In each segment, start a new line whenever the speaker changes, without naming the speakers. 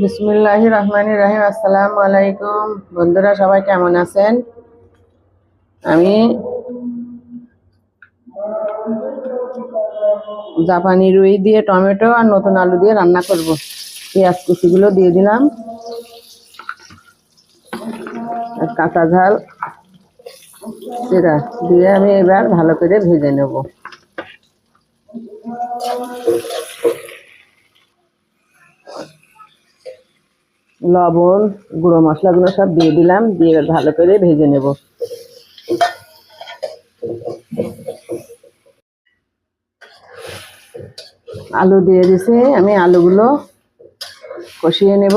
বিসমিল্লাহির রহমানির রহিম। আসসালামু আলাইকুম বন্ধুরা, সবাই কেমন আছেন? আমি জাপানি রুই দিয়ে টমেটো আর নতুন আলু দিয়ে রান্না করব। পেঁয়াজ কুচিগুলো দিয়ে দিলাম আর কাঁচা ঝাল জিরা দিয়ে আমি এবার ভালো করে ভেজে নেব। লবণ, গুঁড়ো মশলাগুলো সব দিয়ে দিলাম, দিয়ে ভালো করে ভেজে নেব। আলু দিয়ে দিছি, আমি আলুগুলো কষিয়ে নেব,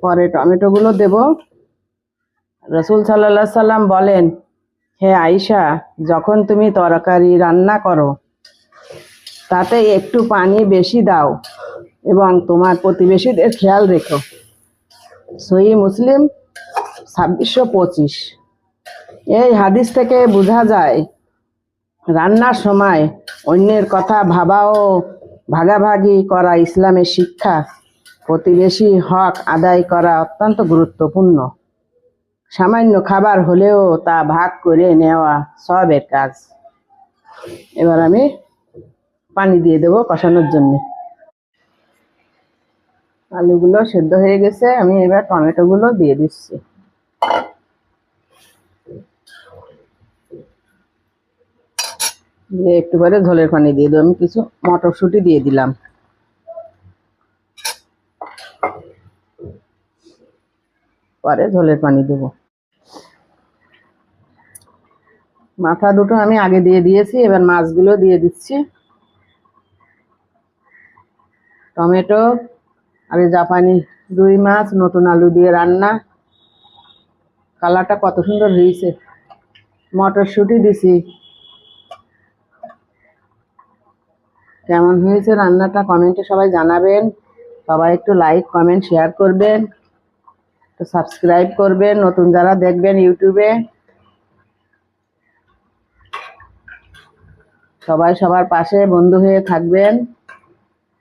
পরে টমেটোগুলো দেব। রাসূল সাল্লাল্লাহু আলাইহি সাল্লাম বলেন, হে আয়েশা, যখন তুমি তরকারি রান্না করো তাতে একটু পানি বেশি দাও এবং তোমার প্রতিবেশীদের খেয়াল রেখো। সহিহ মুসলিম 2625। এই হাদিস থেকে বোঝা যায় রান্নার সময় অন্যের কথা ভাবা ও ভাগাভাগি করা ইসলামের শিক্ষা। প্রতিবেশী হক আদায় করা অত্যন্ত গুরুত্বপূর্ণ। সামান্য খাবার হলেও তা ভাগ করে নেওয়া সবের কাজ। এবার আমি পানি দিয়ে দেবো কষানোর জন্য। আলুগুলো সেদ্ধ হয়ে গেছে, আমি এবার টমেটোগুলো দিয়ে দিচ্ছি। দিয়ে একটু করে ঝোলের পানি দিয়ে দেবো। আমি কিছু মটরশুঁটি দিয়ে দিলাম। পরে ঝোলের পানি দেবো। মাথা দুটো আমি আগে দিয়ে দিয়েছি, এবার মাছগুলো দিয়ে দিচ্ছি। টমেটো আর জাপানি রুই মাছ নতুন আলু দিয়ে রান্না। কালারটা কত সুন্দর হয়েছে। মটরশুঁটি দিছি। কেমন হয়েছে রান্নাটা কমেন্টে সবাই জানাবেন। সবাই একটু লাইক কমেন্ট শেয়ার করবেন, একটু সাবস্ক্রাইব করবেন নতুন যারা দেখবেন ইউটিউবে। সবাই সবার পাশে বন্ধু হয়ে থাকবেন,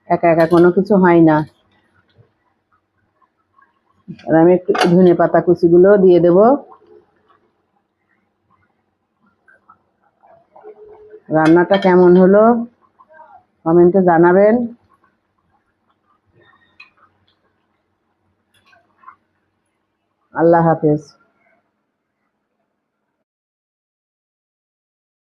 একা একা কোনো কিছু হয় না। আর আমি একটু ধনে পাতা কুচিগুলো দিয়ে দেব। রান্নাটা কেমন হলো কমেন্টে জানাবেন। আল্লাহ হাফেজ।